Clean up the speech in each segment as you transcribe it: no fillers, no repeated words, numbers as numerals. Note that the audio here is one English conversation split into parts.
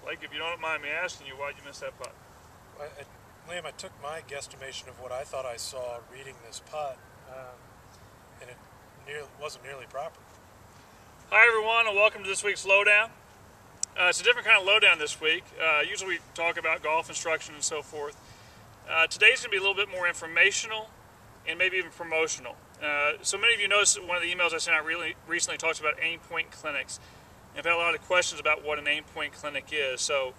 Blake, if you don't mind me asking you, why'd you miss that putt? Liam, I took my guesstimation of what I thought I saw reading this putt, and it wasn't nearly proper. Hi everyone, and welcome to this week's Lowdown. It's a different kind of lowdown this week. Usually we talk about golf instruction and so forth. Today's going to be a little bit more informational and maybe even promotional. So many of you noticed that one of the emails I sent out recently talks about aimpoint clinics. And I've had a lot of questions about what an aimpoint clinic is. So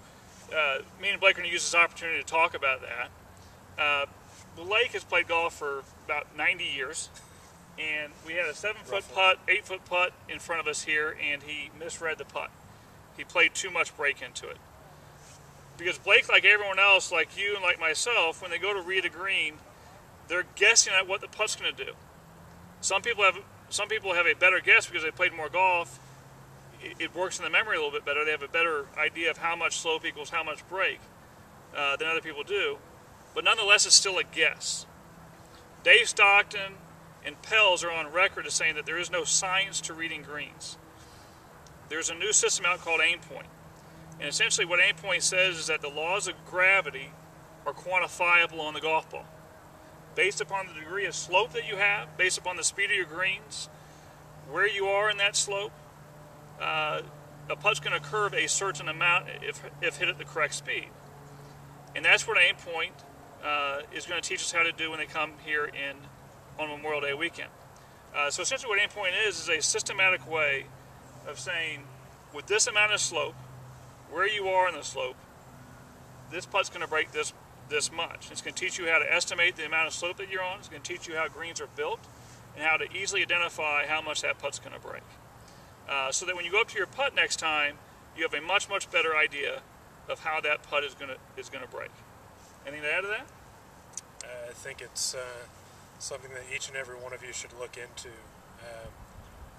me and Blake are going to use this opportunity to talk about that. Blake has played golf for about 90 years. And we had a 7-foot putt, 8-foot putt in front of us here, and he misread the putt. He played too much break into it. Because Blake, like everyone else, like you and like myself, when they go to read a green, they're guessing at what the putt's going to do. Some people have a better guess because they played more golf. It works in the memory a little bit better. They have a better idea of how much slope equals how much break than other people do. But nonetheless, it's still a guess. Dave Stockton and Pels are on record as saying that there is no science to reading greens. There's a new system out called aimpoint. And essentially what aimpoint says is that the laws of gravity are quantifiable on the golf ball. Based upon the degree of slope that you have, based upon the speed of your greens, where you are in that slope, a putt's going to curve a certain amount if hit at the correct speed. And that's what aimpoint is going to teach us how to do when they come here on Memorial Day weekend. So essentially what aimpoint is a systematic way of saying, with this amount of slope, where you are in the slope, this putt's going to break this much. It's going to teach you how to estimate the amount of slope that you're on. It's going to teach you how greens are built and how to easily identify how much that putt's going to break. So that when you go up to your putt next time, you have a much better idea of how that putt is going to break. Anything to add to that? I think it's something that each and every one of you should look into.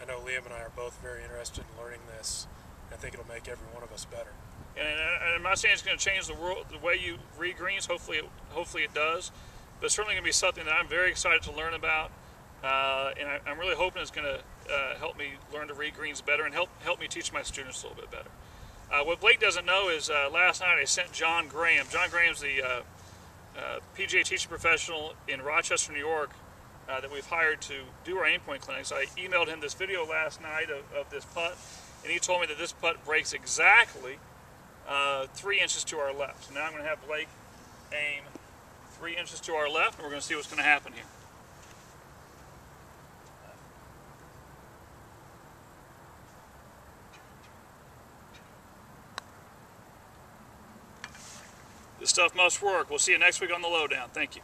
I know Liam and I are both very interested in learning this. I think it'll make every one of us better. And I'm not saying it's going to change the world, the way you read greens. Hopefully it does. But it's certainly going to be something that I'm very excited to learn about. And I'm really hoping it's going to help me learn to read greens better and help me teach my students a little bit better. What Blake doesn't know is last night I sent John Graham. John Graham's the PGA teaching professional in Rochester, New York, that we've hired to do our aimpoint clinics. I emailed him this video last night of this putt, and he told me that this putt breaks exactly 3 inches to our left. So now I'm going to have Blake aim 3 inches to our left, and we're going to see what's going to happen here. This stuff must work. We'll see you next week on the Lowdown. Thank you.